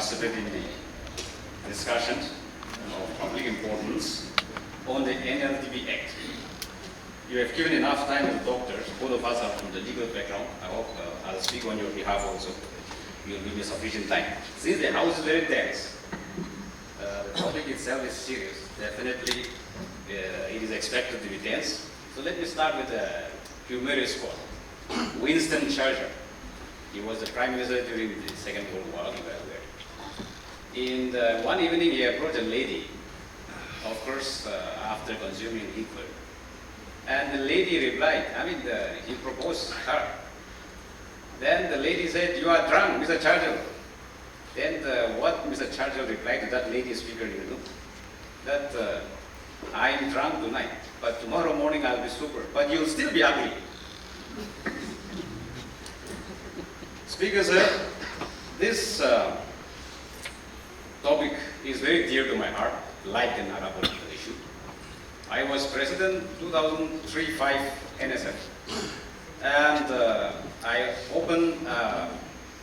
participate in the discussions of public importance on the NLDB Act. You have given enough time to doctors. Both of us are from the legal background. I hope I'll speak on your behalf also. You'll give me sufficient time. Since the House is very dense, the topic itself is serious. Definitely, it is expected to be dense. So let me start with a humorous quote. Winston Churchill. He was the Prime Minister during the Second World War. In one evening, he approached a lady, of course, after consuming liquor. And the lady replied, he proposed her. Then the lady said, "You are drunk, Mr. Churchill." Then what Mr. Churchill replied to that lady speaker, that I am drunk tonight, but tomorrow morning I'll be sober, but you'll still be ugly. Speaker, sir, this topic is very dear to my heart, like the Naga political issue. I was president 2003-05 NSF, and I opened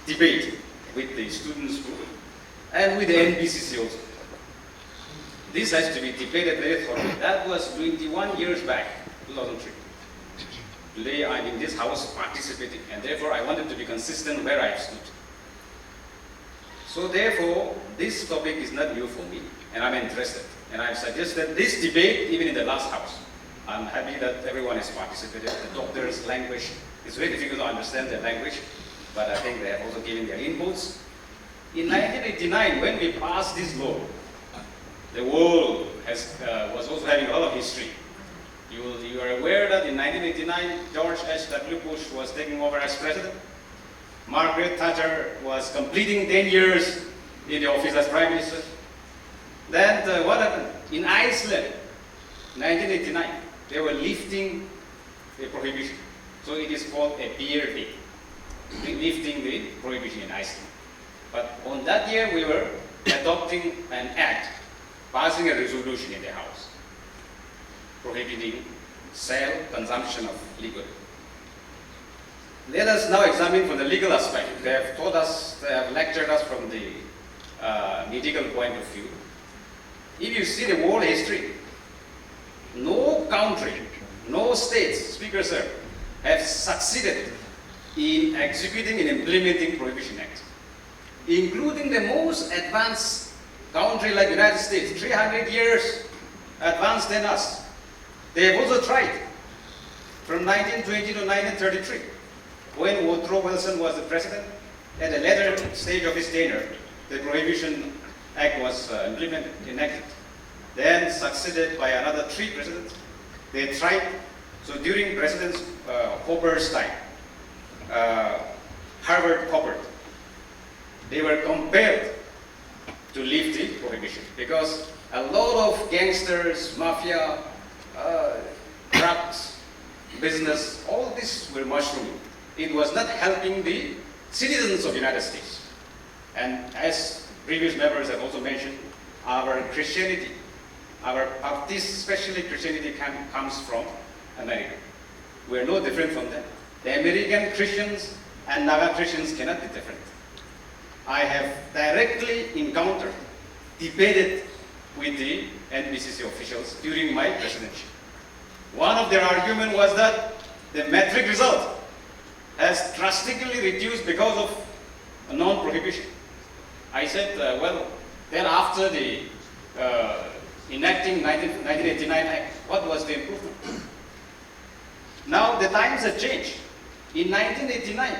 debate with the students group and with the NBCC also. This has to be debated very thoroughly. That was 21 years back, 2003. Today I'm in this house participating, and therefore I wanted to be consistent where I stood. So therefore, this topic is not new for me, and I'm interested. And I've suggested this debate even in the last house. I'm happy that everyone has participated. The doctor's language, it's very difficult to understand their language, but I think they have also given their inputs. In 1989, when we passed this law, the world was also having a lot of history. You are aware that in 1989, George H.W. Bush was taking over as president. Margaret Thatcher was completing 10 years in the office as prime minister. Then what happened? In Iceland, 1989, they were lifting the prohibition. So it is called a beer day, lifting the prohibition in Iceland. But on that year, we were adopting an act, passing a resolution in the House, prohibiting sale, consumption of liquor. Let us now examine from the legal aspect. They have taught us, they have lectured us from the medical point of view. If you see the world history, no country, no states, Speaker sir, have succeeded in executing and implementing Prohibition Act, including the most advanced country like United States, 300 years advanced than us. They have also tried from 1920 to 1933, when Woodrow Wilson was the president. At a later stage of his tenure, the Prohibition Act was enacted. Then succeeded by another 3 presidents. They tried, so during President Hoover's time, Harvard Hoover, they were compelled to lift the prohibition because a lot of gangsters, mafia, drugs, business, all this were mushrooming. It was not helping the citizens of the United States. And as previous members have also mentioned, our Christianity, our Baptist, especially Christianity, comes from America. We are no different from them. The American Christians and Naga Christians cannot be different. I have directly encountered, debated with the NBCC officials during my presidency. One of their arguments was that the metric result has drastically reduced because of non-prohibition. I said, well, then after the enacting 1989 Act, what was the improvement? Now the times have changed. In 1989,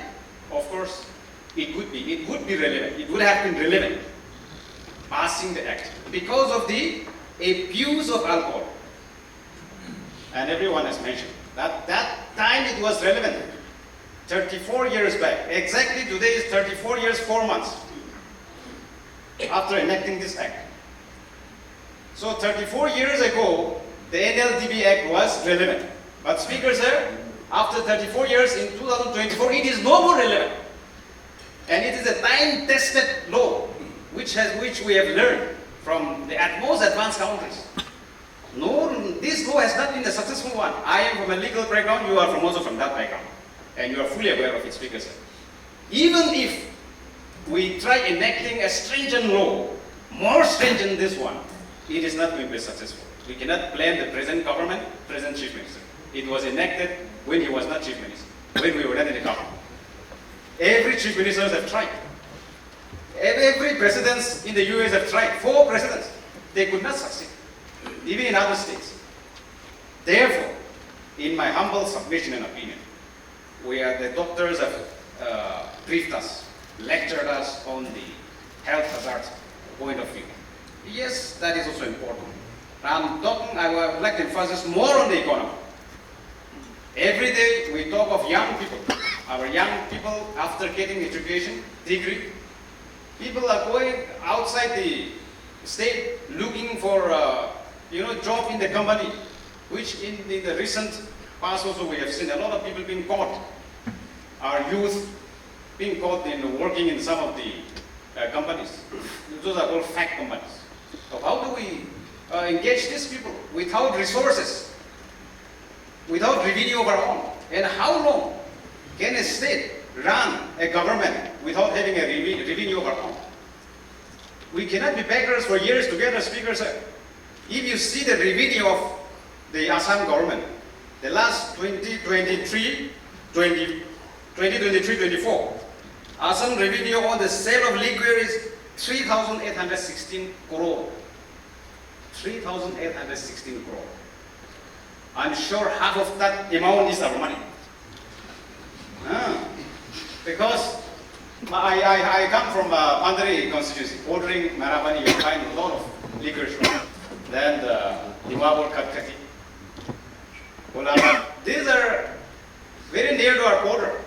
of course, it would be relevant. It would have been relevant, passing the act, because of the abuse of alcohol. And everyone has mentioned that time it was relevant. 34 years back. Exactly today is 34 years, 4 months after enacting this act. So 34 years ago, the NLDB Act was relevant. But Speaker sir, after 34 years in 2024, it is no more relevant. And it is a time-tested law, which we have learned from the most advanced countries. No, this law has not been a successful one. I am from a legal background, you are also from that background. And you are fully aware of it, Speaker sir. Even if we try enacting a stringent law, more stringent this one, it is not going to be successful. We cannot blame the present government, present chief minister. It was enacted when he was not chief minister, when we were not in the government. Every chief ministers have tried. Every presidents in the US have tried. 4 presidents. They could not succeed, even in other states. Therefore, in my humble submission and opinion, the doctors have briefed us, lectured us on the health hazard point of view. Yes, that is also important. I would like to emphasize more on the economy. Every day we talk of young people. Our young people, after getting education, degree, people are going outside the state looking for job in the company, which in the recent past also we have seen a lot of people being caught. Our youth being caught in working in some of the companies. Those are called fake companies. So how do we engage these people without resources, without revenue of our own? And how long can a state run a government without having a revenue of our own? We cannot be beggars for years together, Speaker sir. If you see the revenue of the Assam government, the last 2023-24, Assam revenue on the sale of liquor is 3,816 crore. 3,816 crore. I'm sure half of that amount is our money. Because I come from Pandari constituency, bordering Marabani, you find a lot of liquor shops. Then the Dimapur Katkati. These are very near to our border.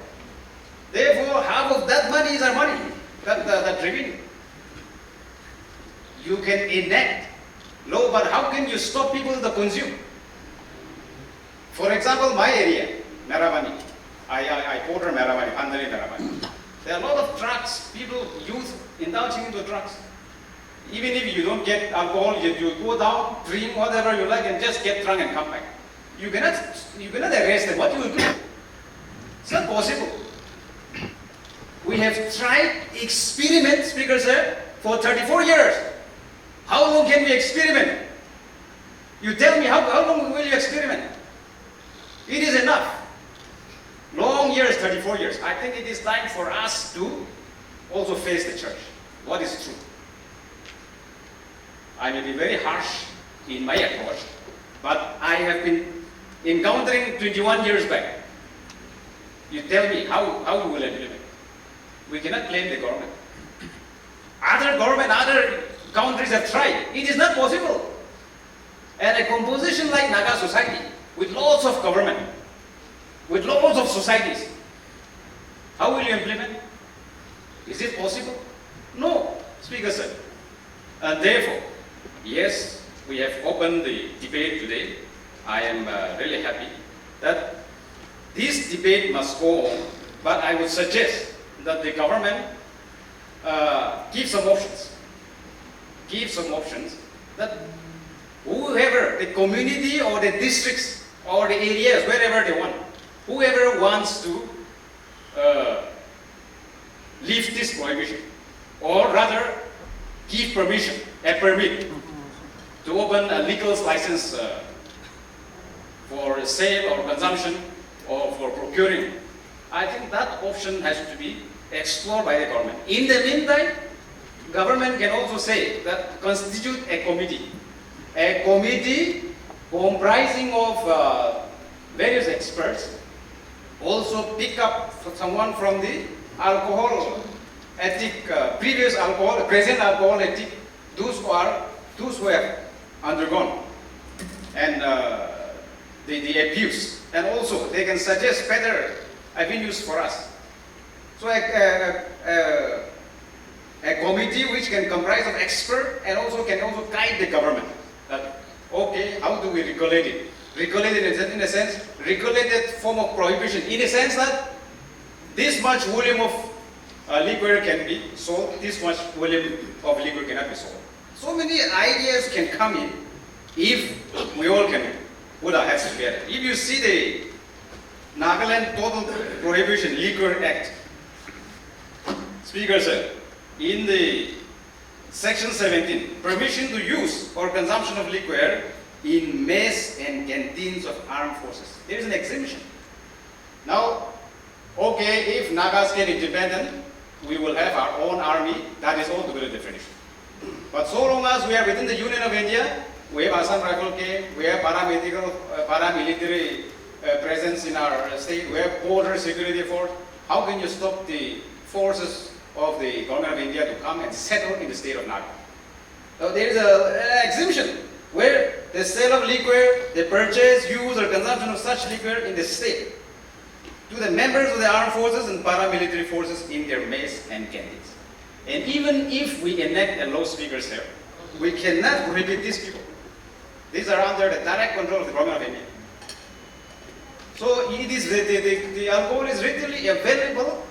Therefore, half of that money is our money, that revenue. You can enact law, but how can you stop people to consume? For example, my area, Marabani, I border Marabani, Pandari Marabani. There are a lot of drugs, people, youth indulging into drugs. Even if you don't get alcohol, you go down, drink whatever you like, and just get drunk and come back. You cannot arrest them. What you will do? It's not possible. We have tried experiment, Speaker sir, for 34 years. How long can we experiment? You tell me, how long will you experiment? It is enough. Long years, 34 years. I think it is time for us to also face the church. What is true? I may be very harsh in my approach, but I have been encountering 21 years back. You tell me how we will implement. We cannot blame the government. Other countries have tried. It is not possible. And a composition like Naga society, with lots of government, with lots of societies, how will you implement? Is it possible? No, Speaker sir. And therefore, yes, we have opened the debate today. I am really happy that this debate must go on, but I would suggest that the government give some options. Give some options that whoever, the community or the districts or the areas, wherever they want, whoever wants to lift this prohibition, or rather give permission, a permit to open a legal license for sale or consumption or for procuring. I think that option has to be explored by the government. In the meantime, government can also say that constitute a committee comprising of various experts, also pick up someone from the alcohol ethic, present alcohol ethic, those who have undergone and the abuse, and also they can suggest better avenues for us. So a committee which can comprise of experts and also can guide the government that, okay, how do we regulate it? Regulate it in a sense, regulated form of prohibition, in a sense that this much volume of liquor can be sold, this much volume of liquor cannot be sold. So many ideas can come in if we all can put our heads together. If you see the Nagaland Total Prohibition Liquor Act, Speaker sir, in the section 17, permission to use or consumption of liquor in mess and canteens of armed forces. There is an exemption. Now, okay, if Nagas get independent, we will have our own army. That is altogether different issue. But so long as we are within the Union of India, we have Assam Rifle Corps, we have paramilitary presence in our state, we have border security force. How can you stop the forces of the government of India to come and settle in the state of Nagaland? So there is an exemption where the sale of liquor, the purchase, use or consumption of such liquor in the state to the members of the armed forces and paramilitary forces in their mess and canteens. And even if we enact a loudspeaker here, we cannot prohibit these people. These are under the direct control of the government of India. So it is the alcohol is readily available.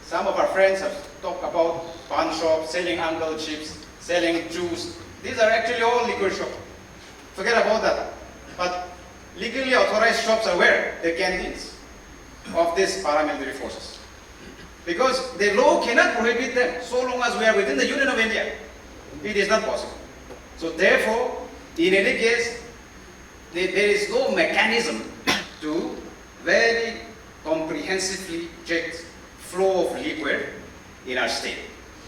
Some of our friends have talked about pawn shops, selling uncle chips, selling juice. These are actually all liquor shops. Forget about that. But legally authorized shops are where? The canteens of these paramilitary forces. Because the law cannot prohibit them so long as we are within the Union of India. It is not possible. So therefore, in any case, there is no mechanism to very comprehensively check flow of liquor in our state.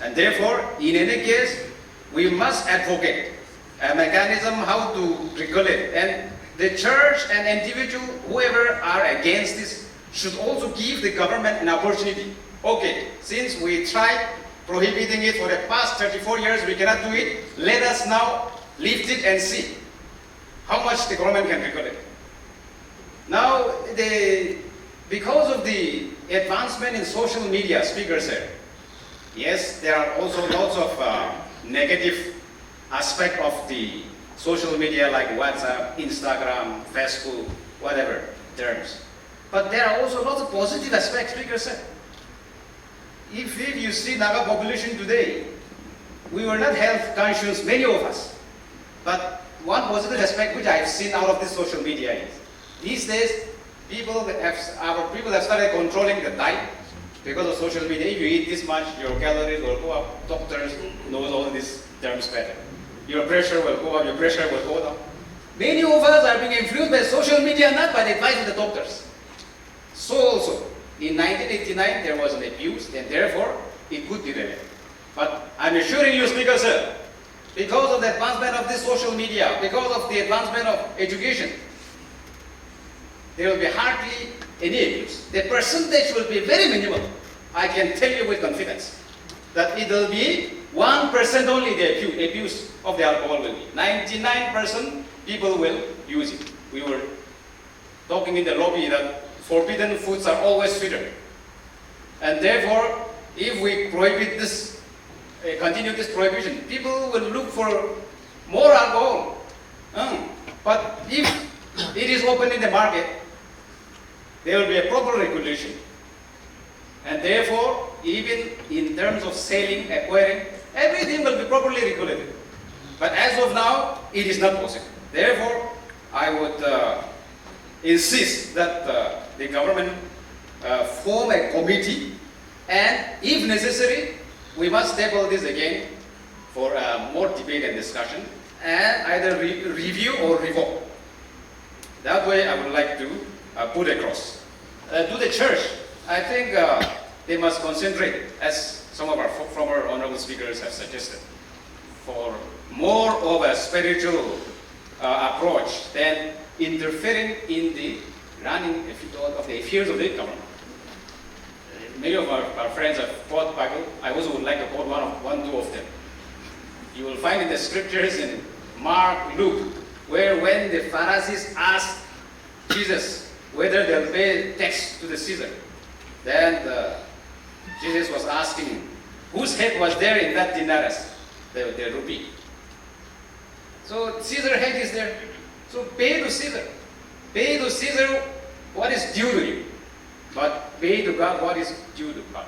And therefore, in any case, we must advocate a mechanism how to regulate. And the church and individual, whoever are against this, should also give the government an opportunity. Okay, since we tried prohibiting it for the past 34 years, we cannot do it. Let us now lift it and see how much the government can regulate. Now, because of the advancement in social media, speaker said, yes, there are also lots of negative aspect of the social media like WhatsApp, Instagram, Facebook, whatever terms. But there are also lots of positive aspects, speaker said. If you see Naga population today, we were not health conscious, many of us. But one positive aspect which I have seen out of this social media is, these days, our people have started controlling the diet because of social media. If you eat this much, your calories will go up. Doctors knows all these terms better. Your pressure will go up, your pressure will go down. Many of us are being influenced by social media, not by the advice of the doctors. So also, in 1989, there was an abuse, and therefore, it could be relevant. But I'm assuring you, Speaker Sir, because of the advancement of this social media, because of the advancement of education, there will be hardly any abuse. The percentage will be very minimal. I can tell you with confidence that it will be 1% only the abuse of the alcohol will be. 99% people will use it. We were talking in the lobby that forbidden foods are always sweeter. And therefore, if we prohibit this, continue this prohibition, people will look for more alcohol. But if it is open in the market, there will be a proper regulation. And therefore, even in terms of selling, acquiring, everything will be properly regulated. But as of now, it is not possible. Therefore, I would insist that the government form a committee, and if necessary, we must table this again for more debate and discussion, and either review or revoke. That way, I would like to put across. To the church, I think they must concentrate, as some of our former honorable speakers have suggested, for more of a spiritual approach than interfering in the running of the affairs of the government. Many of our friends have quoted Bible. I also would like to quote two of them. You will find in the scriptures in Mark, Luke, where when the Pharisees asked Jesus whether they'll pay tax to the Caesar, then Jesus was asking, whose head was there in that denarius, the rupee? So Caesar's head is there. So pay to Caesar. Pay to Caesar what is due to you, but pay to God what is due to God.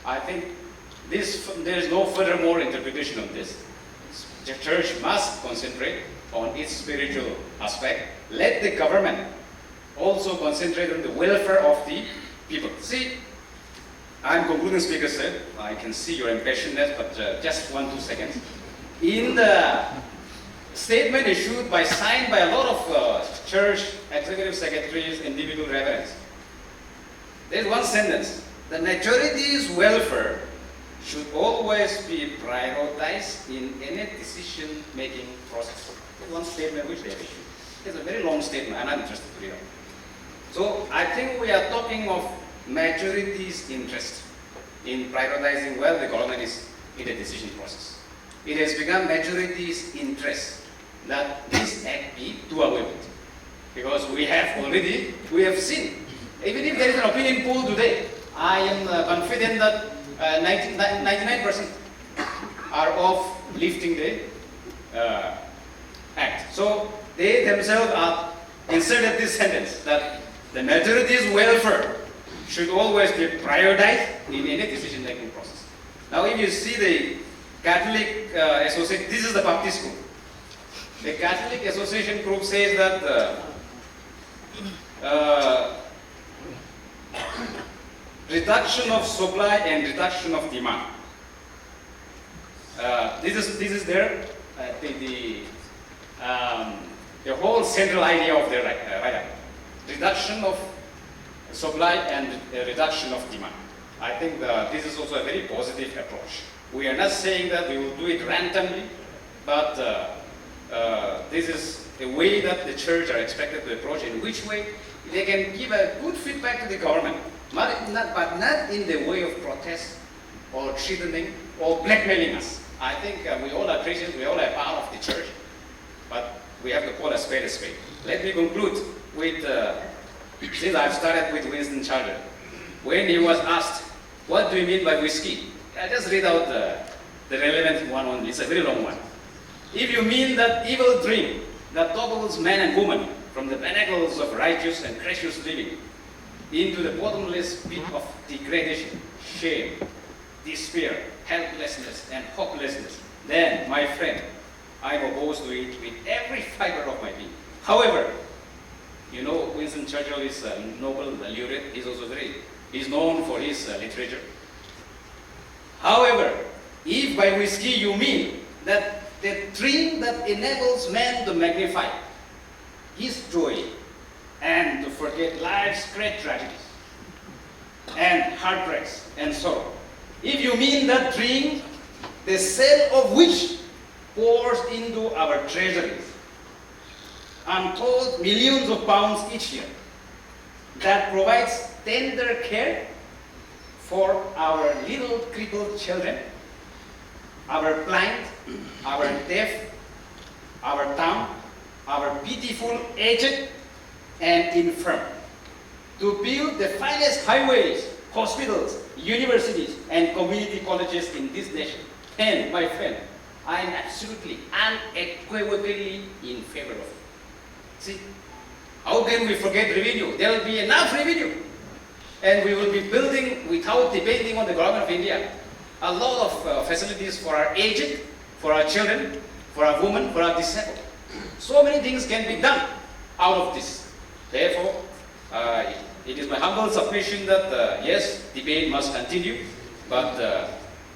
I think there is no furthermore interpretation of this. The church must concentrate on its spiritual aspect. Let the government also concentrate on the welfare of the people. See, I'm concluding, Speaker, sir. I can see your impatientness, but just 1-2 seconds. In the statement issued signed by a lot of church executive secretaries, individual reverends, there's one sentence: the majority's welfare should always be prioritized in any decision-making process. There's one statement which they have issued. It's a very long statement. I'm not interested to read it. So I think we are talking of majority's interest in prioritizing where the government is in the decision process. It has become majority's interest that this act be do away with. Because we have seen, even if there is an opinion poll today, I am confident that 99% are of lifting the act. So they themselves are inserted this sentence that the majority's welfare should always be prioritized in any decision-making process. Now, if you see the Catholic Association, this is the Baptist group. The Catholic Association group says that reduction of supply and reduction of demand. This is their the whole central idea of their write-up. Reduction of supply and reduction of demand. I think this is also a very positive approach. We are not saying that we will do it randomly, but this is the way that the church are expected to approach, in which way they can give a good feedback to the government, but not in the way of protest or threatening or blackmailing us. I think we all are Christians, we all are part of the church, but we have to call a spade a spade. Let me conclude with, since I've started with Winston Churchill, when he was asked, what do you mean by whiskey? I just read out the relevant one only, it's a very long one. If you mean that evil dream that topples man and woman from the pinnacles of righteous and gracious living into the bottomless pit of degradation, shame, despair, helplessness, and hopelessness, then, my friend, I am opposed to it with every fiber of my being. However, you know, Winston Churchill is a Nobel laureate. He's known for his literature. However, if by whiskey you mean that the dream that enables man to magnify his joy and to forget life's great tragedies and heartbreaks and sorrow, if you mean that dream, the sale of which pours into our treasuries untold millions of pounds each year, that provides tender care for our little crippled children, our blind, our deaf, our dumb, our pitiful aged and infirm, to build the finest highways, hospitals, universities, and community colleges in this nation. And, my friend, I am absolutely, unequivocally in favor of it. See, how can we forget revenue? There will be enough revenue. And we will be building, without depending on the government of India, a lot of facilities for our aged, for our children, for our women, for our disabled. So many things can be done out of this. Therefore, it is my humble submission that, yes, debate must continue, but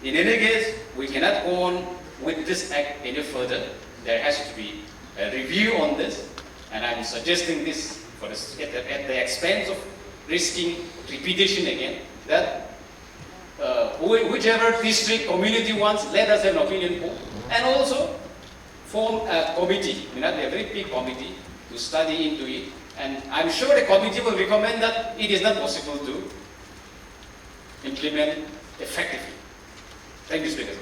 in any case, we cannot go on with this act any further. There has to be a review on this, and I'm suggesting this at the expense of risking repetition again, that whichever district community wants, let us have an opinion poll, and also form a committee, a very big committee to study into it. And I'm sure the committee will recommend that it is not possible to implement effectively. Thank you, Speaker.